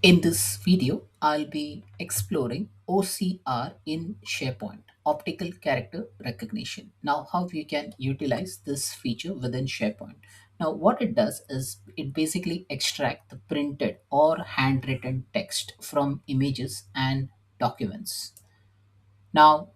In this video, I'll be exploring OCR in SharePoint, Optical Character Recognition. Now, how you can utilize this feature within SharePoint. Now, what it does is it basically extract the printed or handwritten text from images and documents. Now,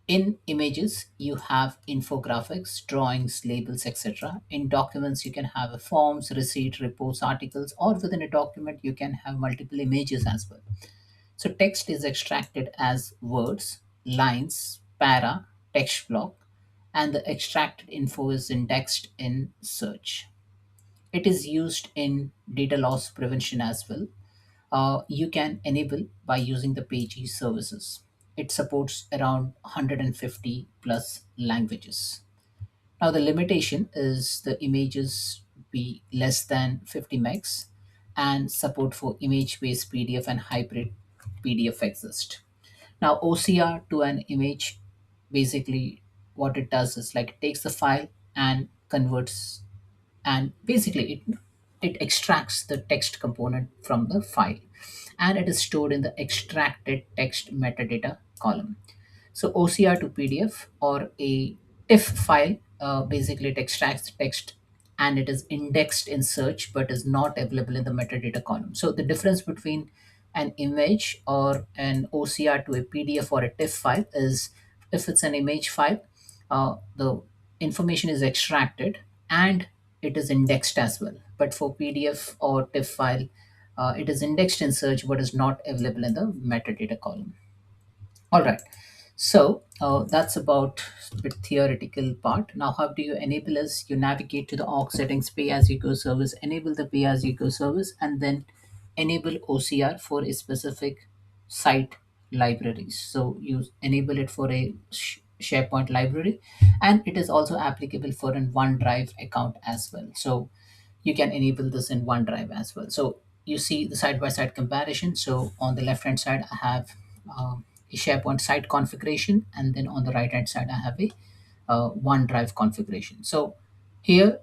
in images, you have infographics, drawings, labels, etc. In documents, you can have a forms, receipt, reports, articles, or within a document, you can have multiple images as well. So text is extracted as words, lines, para, text block, and the extracted info is indexed in search. It is used in data loss prevention as well. You can enable by using the page services. It supports around 150 plus languages. Now the limitation is the images be less than 50 megs and support for image-based PDF and hybrid PDF exist. Now OCR to an image, basically what it does is like it takes the file and converts, and basically it extracts the text component from the file, and it is stored in the extracted text metadata column. So OCR to PDF or a TIFF file, basically it extracts the text and it is indexed in search but is not available in the metadata column. So the difference between an image or an OCR to a PDF or a TIFF file is, if it's an image file, the information is extracted and it is indexed as well. But for PDF or TIFF file, it is indexed in search but is not available in the metadata column. All right. So that's about the theoretical part. Now, how do you enable this? You navigate to the org settings, pay as you go service, enable the pay as you go service, and then enable OCR for a specific site libraries. So you enable it for a SharePoint library, and it is also applicable for an OneDrive account as well. So you can enable this in OneDrive as well. So you see the side-by-side comparison. So on the left-hand side, I have a SharePoint site configuration, and then on the right-hand side, I have a OneDrive configuration. So here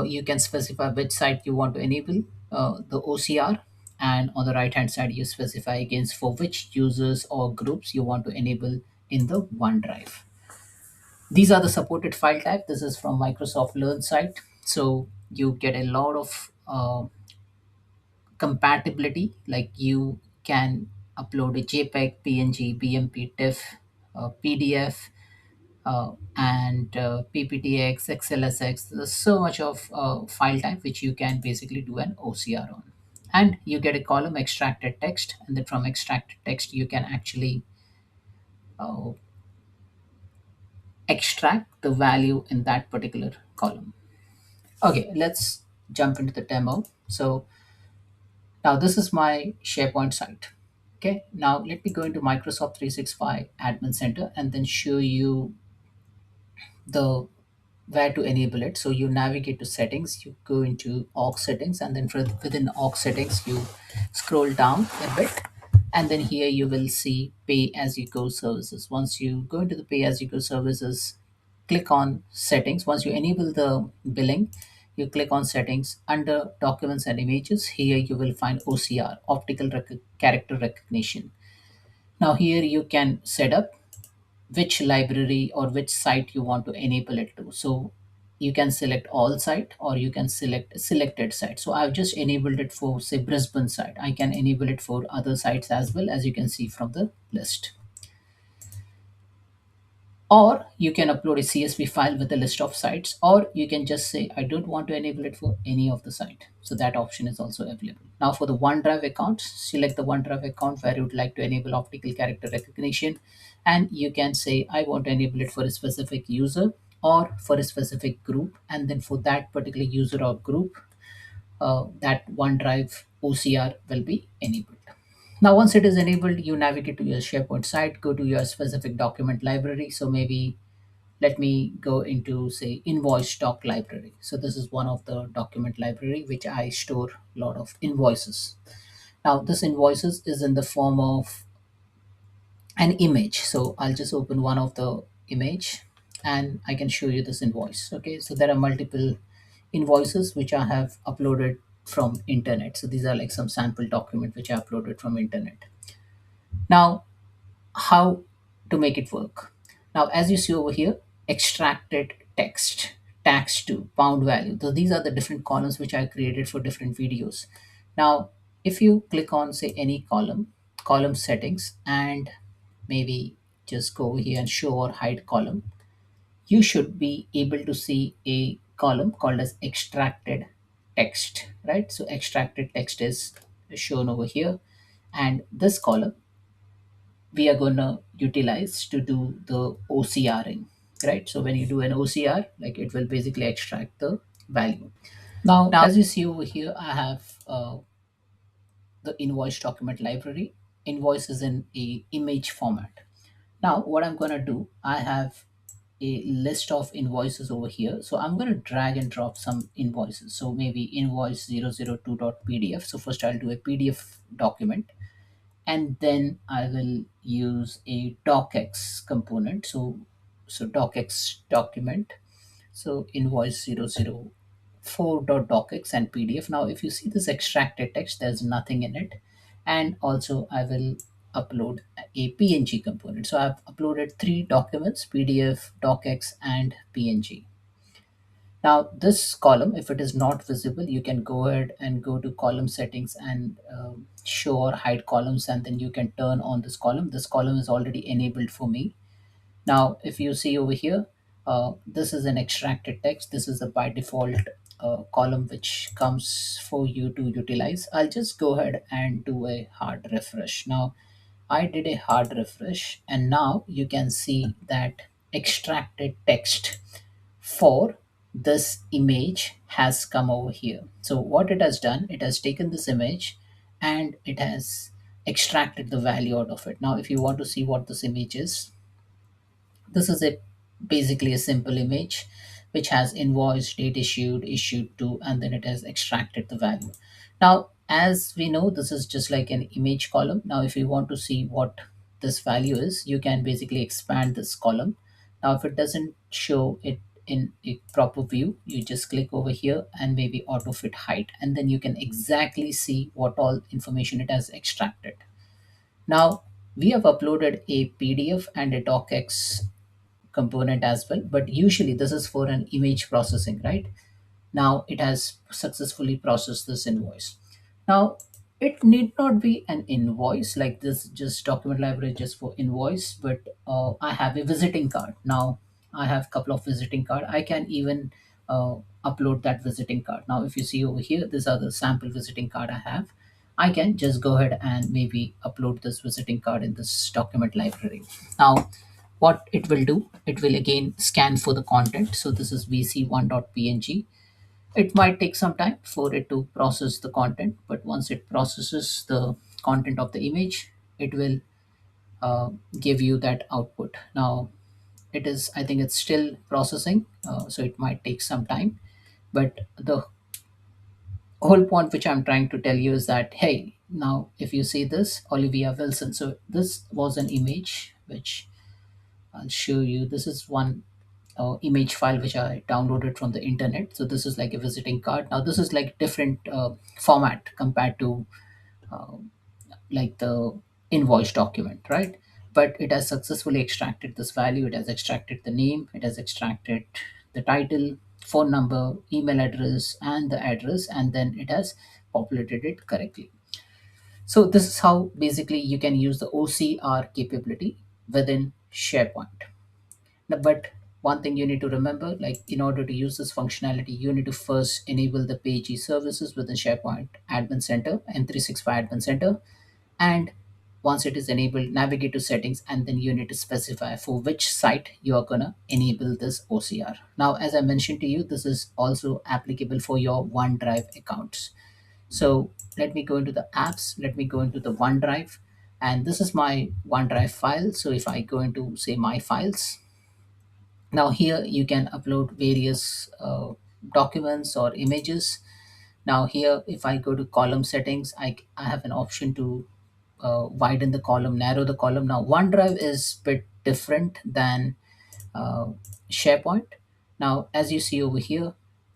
you can specify which site you want to enable the OCR, and on the right-hand side, you specify against for which users or groups you want to enable in the OneDrive. These are the supported file type. This is from Microsoft Learn site. So you get a lot of compatibility, like you can upload a JPEG, PNG, BMP, TIFF, PDF, and PPTX, XLSX. There's so much of file type which you can basically do an OCR on. And you get a column extracted text, and then from extracted text, you can actually uh, extract the value in that particular column. Okay, let's jump into the demo. So now this is my SharePoint site. Okay, now let me go into Microsoft 365 Admin Center and then show you the where to enable it. So you navigate to settings, you go into org settings, and then within org settings, you scroll down a bit, and then here you will see pay as you go services. Once you go into the pay as you go services, click on settings. Once you enable the billing, you click on settings. Under documents and images, here you will find OCR, optical character recognition. Now here you can set up which library or which site you want to enable it to. So you can select all site or you can select selected site. So I've just enabled it for, say, Brisbane site. I can enable it for other sites as well, as you can see from the list. Or you can upload a CSV file with a list of sites, or you can just say, I don't want to enable it for any of the site. So that option is also available. Now for the OneDrive account, select the OneDrive account where you would like to enable optical character recognition. And you can say, I want to enable it for a specific user or for a specific group. And then for that particular user or group, that OneDrive OCR will be enabled. Now, once it is enabled, you navigate to your SharePoint site, go to your specific document library. So maybe let me go into, say, invoice stock library. So this is one of the document library which I store a lot of invoices. Now this invoices is in the form of an image. So I'll just open one of the image and I can show you this invoice. Okay, so there are multiple invoices which I have uploaded from internet. So these are like some sample document which I uploaded from internet. Now, how to make it work? Now, as you see over here, extracted text, tax to pound value. So these are the different columns which I created for different videos. Now, if you click on say any column, column settings, and maybe just go over here and show or hide column, you should be able to see a column called as extracted text, right? So extracted text is shown over here, and this column we are going to utilize to do the OCRing, right? So when you do an OCR, like it will basically extract the value. Now, as you see over here, I have the invoice document library. Invoice is in a image format. Now, what I'm going to do, I have a list of invoices over here. So I'm going to drag and drop some invoices. So maybe invoice 002.pdf. So first I'll do a PDF document, and then I will use a docx component. So docx document. So invoice 004.docx and PDF. Now, if you see this extracted text, there's nothing in it. And also I will upload a PNG component. So I've uploaded three documents, PDF, docx, and PNG. Now, this column, if it is not visible, you can go ahead and go to column settings and show or hide columns, and then you can turn on this column. This column is already enabled for me. Now, if you see over here, this is an extracted text. This is the by default column which comes for you to utilize. I'll just go ahead and do a hard refresh. Now, I did a hard refresh, and now you can see that extracted text for this image has come over here. So what it has done, it has taken this image and it has extracted the value out of it. Now, if you want to see what this image is, this is a basically a simple image which has invoice, date issued, issued to, and then it has extracted the value. Now, as we know, this is just like an image column. Now, if you want to see what this value is, you can basically expand this column. Now, if it doesn't show it in a proper view, you just click over here and maybe auto fit height, and then you can exactly see what all information it has extracted. Now, we have uploaded a PDF and a docx component as well, but usually this is for an image processing, right? Now it has successfully processed this invoice. Now, it need not be an invoice like this, just document library just for invoice, but I have a visiting card. Now I have a couple of visiting card. I can even upload that visiting card. Now, if you see over here, these are the sample visiting card I have. I can just go ahead and maybe upload this visiting card in this document library. Now, what it will do, it will again scan for the content. So this is vc1.png. It might take some time for it to process the content, but once it processes the content of the image, it will give you that output. Now, it is, I think it's still processing, so it might take some time. But the whole point which I'm trying to tell you is that, hey, now if you see this, Olivia Wilson, so this was an image which I'll show you. This is one image file which I downloaded from the internet. So this is like a visiting card. Now this is like different format compared to uh, like the invoice document, right? But it has successfully extracted this value. It has extracted the name. It has extracted the title, phone number, email address, and the address, and then it has populated it correctly. So this is how basically you can use the OCR capability within SharePoint. Now, but one thing you need to remember, like in order to use this functionality, you need to first enable the page services within SharePoint Admin Center and 365 Admin Center. And once it is enabled, navigate to settings, and then you need to specify for which site you are gonna enable this OCR. Now, as I mentioned to you, this is also applicable for your OneDrive accounts. So let me go into the apps, let me go into the OneDrive, and this is my OneDrive file. So if I go into say my files, now here you can upload various documents or images. Now here, if I go to column settings, I have an option to widen the column, narrow the column. Now OneDrive is a bit different than uh, SharePoint. Now, as you see over here,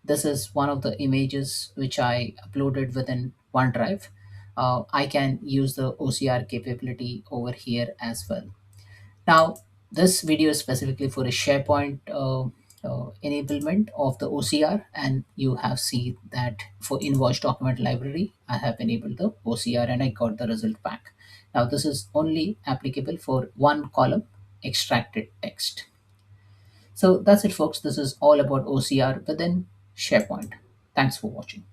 This is one of the images which I uploaded within OneDrive. I can use the OCR capability over here as well. Now, this video is specifically for a SharePoint enablement of the OCR, and you have seen that for invoice document library, I have enabled the OCR and I got the result back. Now, this is only applicable for one column extracted text. So that's it, folks. This is all about OCR within SharePoint. Thanks for watching.